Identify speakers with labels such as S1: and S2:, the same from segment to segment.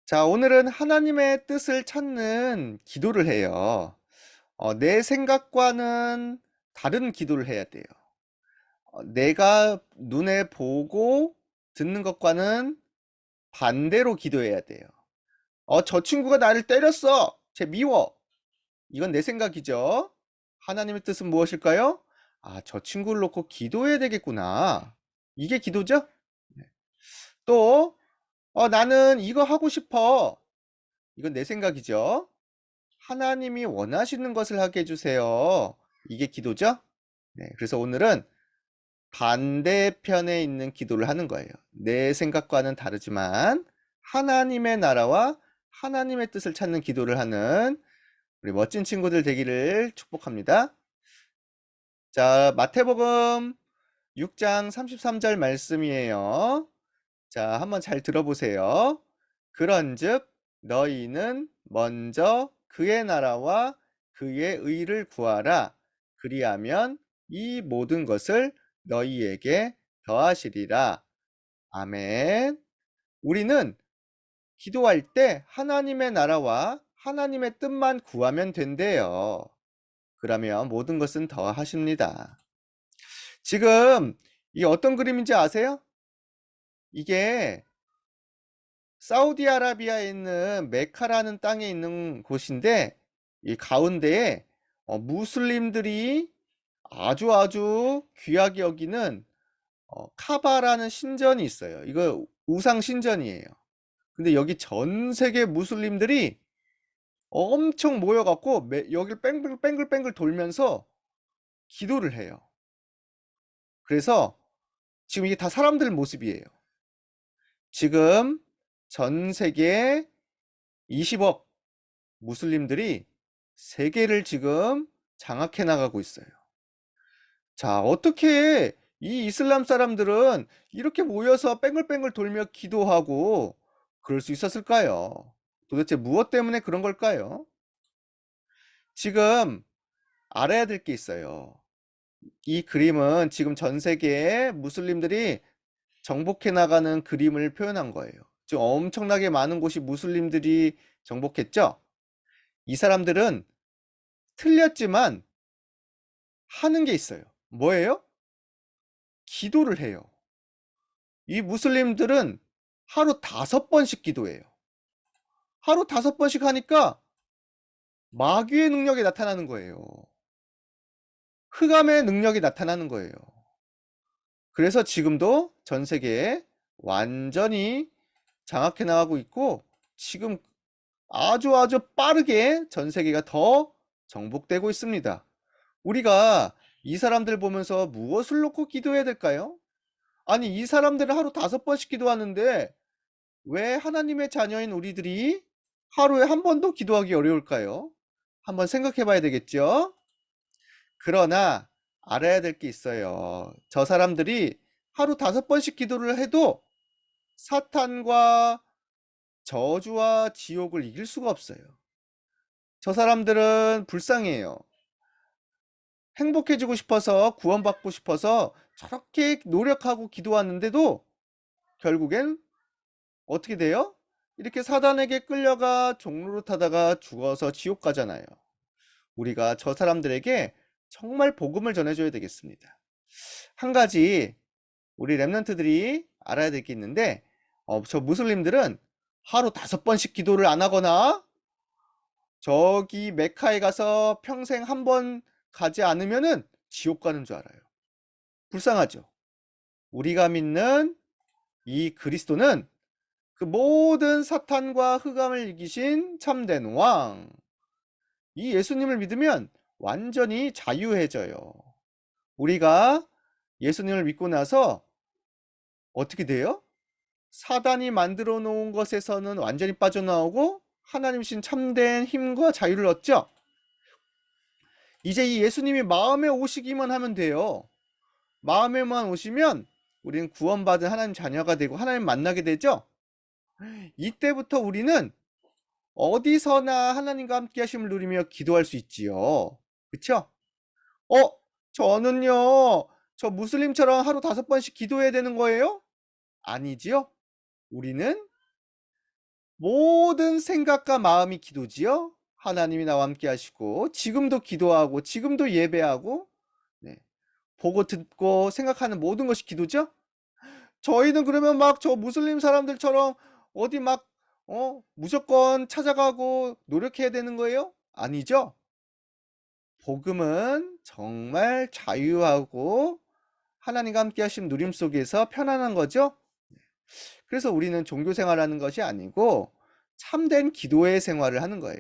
S1: 자, 오늘은 하나님의 뜻을 찾는 기도를 해요. 내 생각과는 다른 기도를 해야 돼요. 내가 눈에 보고 듣는 것과는 반대로 기도해야 돼요. 저 친구가 나를 때렸어. 쟤 미워. 이건 내 생각이죠. 하나님의 뜻은 무엇일까요? 아, 저 친구를 놓고 기도해야 되겠구나. 이게 기도죠? 네. 또, 나는 이거 하고 싶어. 이건 내 생각이죠. 하나님이 원하시는 것을 하게 해주세요. 이게 기도죠? 네, 그래서 오늘은 반대편에 있는 기도를 하는 거예요. 내 생각과는 다르지만 하나님의 나라와 하나님의 뜻을 찾는 기도를 하는 우리 멋진 친구들 되기를 축복합니다. 자, 마태복음 6장 33절 말씀이에요. 자, 한번 잘 들어보세요. 그런즉 너희는 먼저 그의 나라와 그의 의를 구하라. 그리하면 이 모든 것을 너희에게 더하시리라. 아멘. 우리는 기도할 때 하나님의 나라와 하나님의 뜻만 구하면 된대요. 그러면 모든 것은 더하십니다. 지금 이 어떤 그림인지 아세요? 이게 사우디아라비아에 있는 메카라는 땅에 있는 곳인데 이 가운데에 무슬림들이 아주 귀하게 여기는 카바라는 신전이 있어요. 이거 우상 신전이에요. 근데 여기 전 세계 무슬림들이 엄청 모여갖고 여기를 뺑글뺑글 돌면서 기도를 해요. 그래서 지금 이게 다 사람들 모습이에요. 지금 전 세계 20억 무슬림들이 세계를 지금 장악해 나가고 있어요. 자, 어떻게 이 이슬람 사람들은 이렇게 모여서 뺑글뺑글 돌며 기도하고 그럴 수 있었을까요? 도대체 무엇 때문에 그런 걸까요? 지금 알아야 될 게 있어요. 이 그림은 지금 전 세계의 무슬림들이 정복해 나가는 그림을 표현한 거예요. 지금 엄청나게 많은 곳이 무슬림들이 정복했죠? 이 사람들은 틀렸지만 하는 게 있어요. 뭐예요? 기도를 해요. 이 무슬림들은 하루 5번씩 기도해요. 하루 5번씩 하니까 마귀의 능력이 나타나는 거예요. 흑암의 능력이 나타나는 거예요. 그래서 지금도 전 세계에 완전히 장악해 나가고 있고 지금 아주 빠르게 전 세계가 더 정복되고 있습니다. 우리가 이 사람들 보면서 무엇을 놓고 기도해야 될까요? 아니, 이 사람들은 하루 5번씩 기도하는데 왜 하나님의 자녀인 우리들이 하루에 한 번도 기도하기 어려울까요? 한번 생각해 봐야 되겠죠? 그러나 알아야 될 게 있어요. 저 사람들이 하루 5번씩 기도를 해도 사탄과 저주와 지옥을 이길 수가 없어요. 저 사람들은 불쌍해요. 행복해지고 싶어서 구원받고 싶어서 저렇게 노력하고 기도하는데도 결국엔 어떻게 돼요? 이렇게 사단에게 끌려가 종로로 타다가 죽어서 지옥 가잖아요. 우리가 저 사람들에게 정말 복음을 전해줘야 되겠습니다. 한 가지 우리 랩런트들이 알아야 될 게 있는데 저 무슬림들은 하루 5번씩 기도를 안 하거나 저기 메카에 가서 평생 한 번 가지 않으면은 지옥 가는 줄 알아요. 불쌍하죠? 우리가 믿는 이 그리스도는 그 모든 사탄과 흑암을 이기신 참된 왕. 이 예수님을 믿으면 완전히 자유해져요. 우리가 예수님을 믿고 나서 어떻게 돼요? 사단이 만들어 놓은 것에서는 완전히 빠져나오고 하나님신 참된 힘과 자유를 얻죠? 이제 이 예수님이 마음에 오시기만 하면 돼요. 마음에만 오시면 우리는 구원받은 하나님 자녀가 되고 하나님 만나게 되죠? 이때부터 우리는 어디서나 하나님과 함께 하심을 누리며 기도할 수 있지요. 그쵸? 어, 저는요, 저 무슬림처럼 하루 5번씩 기도해야 되는 거예요? 아니지요? 우리는 모든 생각과 마음이 기도지요. 하나님이 나와 함께 하시고 지금도 기도하고 지금도 예배하고 네. 보고 듣고 생각하는 모든 것이 기도죠. 저희는 그러면 막 저 무슬림 사람들처럼 어디 막 무조건 찾아가고 노력해야 되는 거예요? 아니죠. 복음은 정말 자유하고 하나님과 함께 하신 누림 속에서 편안한 거죠. 그래서 우리는 종교 생활하는 것이 아니고 참된 기도의 생활을 하는 거예요.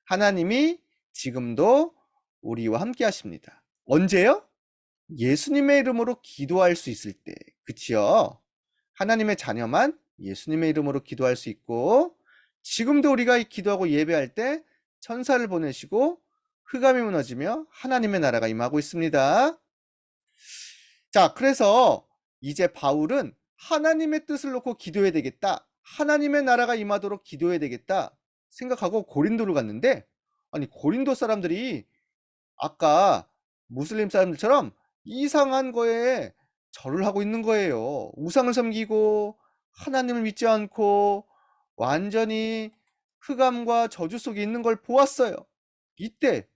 S1: 하나님이 지금도 우리와 함께 하십니다. 언제요? 예수님의 이름으로 기도할 수 있을 때. 그치요? 하나님의 자녀만 예수님의 이름으로 기도할 수 있고 지금도 우리가 기도하고 예배할 때 천사를 보내시고 흑암이 무너지며 하나님의 나라가 임하고 있습니다. 자, 그래서 이제 바울은 하나님의 뜻을 놓고 기도해야 되겠다. 하나님의 나라가 임하도록 기도해야 되겠다. 생각하고 고린도를 갔는데 아니 고린도 사람들이 아까 무슬림 사람들처럼 이상한 거에 절을 하고 있는 거예요. 우상을 섬기고 하나님을 믿지 않고 완전히 흑암과 저주 속에 있는 걸 보았어요. 이때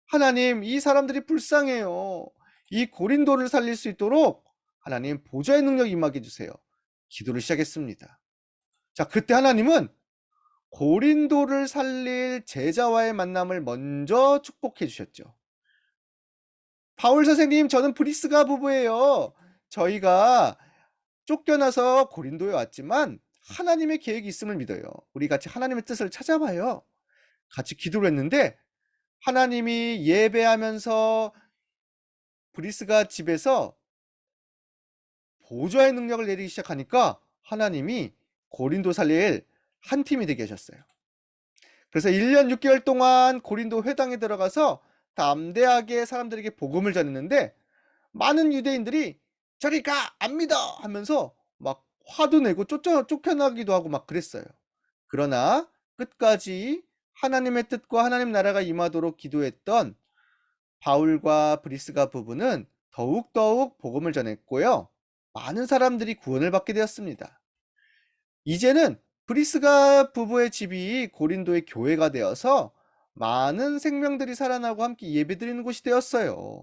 S1: 하나님 이 사람들이 불쌍해요. 이 고린도를 살릴 수 있도록 하나님 보좌의 능력 임하게 해주세요. 기도를 시작했습니다. 자, 그때 하나님은 고린도를 살릴 제자와의 만남을 먼저 축복해 주셨죠. 바울 선생님, 저는 브리스가 부부예요. 저희가 쫓겨나서 고린도에 왔지만 하나님의 계획이 있음을 믿어요. 우리 같이 하나님의 뜻을 찾아봐요. 같이 기도를 했는데 하나님이 예배하면서 브리스가 집에서 보좌의 능력을 내리기 시작하니까 하나님이 고린도 살릴 한 팀이 되게 하셨어요. 그래서 1년 6개월 동안 고린도 회당에 들어가서 담대하게 사람들에게 복음을 전했는데 많은 유대인들이 저리 가! 안 믿어! 하면서 막 화도 내고 쫓겨나기도 하고 막 그랬어요. 그러나 끝까지 하나님의 뜻과 하나님 나라가 임하도록 기도했던 바울과 브리스가 부부는 더욱더욱 복음을 전했고요. 많은 사람들이 구원을 받게 되었습니다. 이제는 브리스가 부부의 집이 고린도의 교회가 되어서 많은 생명들이 살아나고 함께 예배드리는 곳이 되었어요.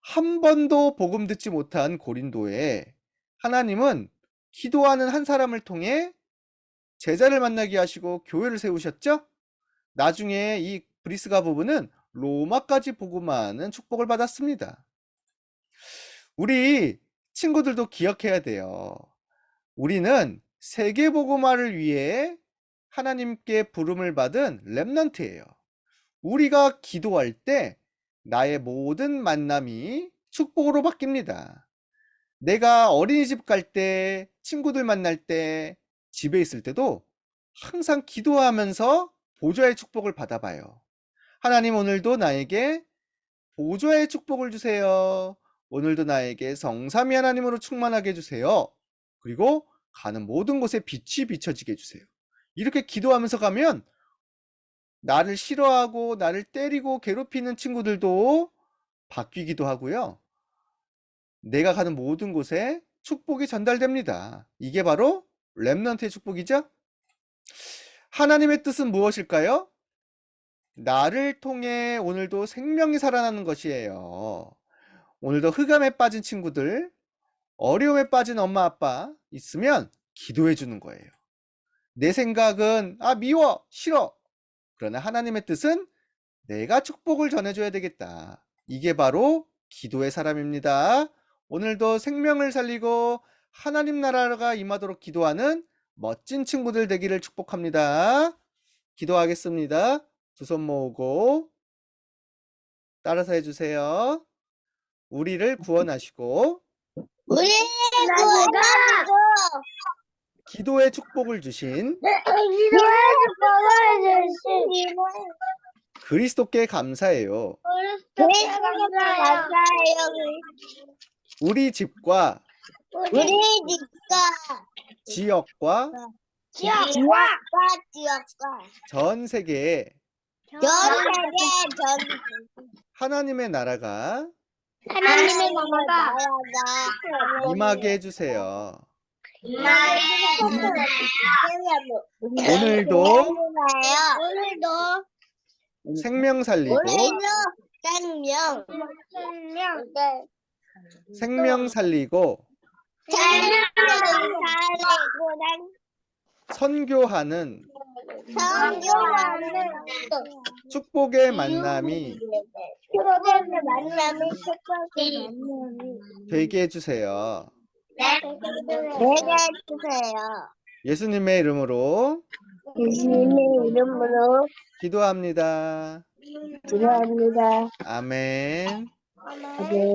S1: 한 번도 복음 듣지 못한 고린도에 하나님은 기도하는 한 사람을 통해 제자를 만나게 하시고 교회를 세우셨죠? 나중에 이 브리스가 부부는 로마까지 복음하는 축복을 받았습니다. 우리 친구들도 기억해야 돼요. 우리는 세계 복음화를 위해 하나님께 부름을 받은 렘넌트예요. 우리가 기도할 때 나의 모든 만남이 축복으로 바뀝니다. 내가 어린이집 갈 때, 친구들 만날 때, 집에 있을 때도 항상 기도하면서 보좌의 축복을 받아봐요. 하나님 오늘도 나에게 보좌의 축복을 주세요. 오늘도 나에게 성삼위 하나님으로 충만하게 해주세요. 그리고 가는 모든 곳에 빛이 비춰지게 해주세요. 이렇게 기도하면서 가면 나를 싫어하고 나를 때리고 괴롭히는 친구들도 바뀌기도 하고요. 내가 가는 모든 곳에 축복이 전달됩니다. 이게 바로 렘넌트의 축복이죠. 하나님의 뜻은 무엇일까요? 나를 통해 오늘도 생명이 살아나는 것이에요. 오늘도 흑암에 빠진 친구들, 어려움에 빠진 엄마 아빠 있으면 기도해 주는 거예요. 내 생각은 미워, 싫어. 그러나 하나님의 뜻은 내가 축복을 전해줘야 되겠다. 이게 바로 기도의 사람입니다. 오늘도 생명을 살리고 하나님 나라가 임하도록 기도하는 멋진 친구들 되기를 축복합니다. 기도하겠습니다. 두 손 모으고 따라서 해주세요. 우리를 구원하시고
S2: 우리를 구원하시고
S1: 기도의 축복을 주신
S2: 기도의 축복을 주신
S1: 그리스도께 감사해요.
S2: 그리스도께 감사해요.
S1: 우리 집과
S2: 우리 집과
S1: 지역과
S2: 지역과
S1: 전 세계에
S2: 전 세계
S1: 하나님의 나라가
S2: 하나님의 나라가
S1: 임하게 해주세요.
S2: 임하게
S1: 오늘도
S2: 오늘도
S1: 생명 살리고
S2: 생명
S1: 생명 살리고
S2: 살리고
S1: 선교하는
S2: 성교하는
S1: 축복의 만남이
S2: 축복의 만남이
S1: 되게 해주세요.
S2: 되게 해주세요.
S1: 예수님의 이름으로
S2: 예수님의 이름으로
S1: 기도합니다.
S2: 기도합니다.
S1: 아멘.
S2: 네.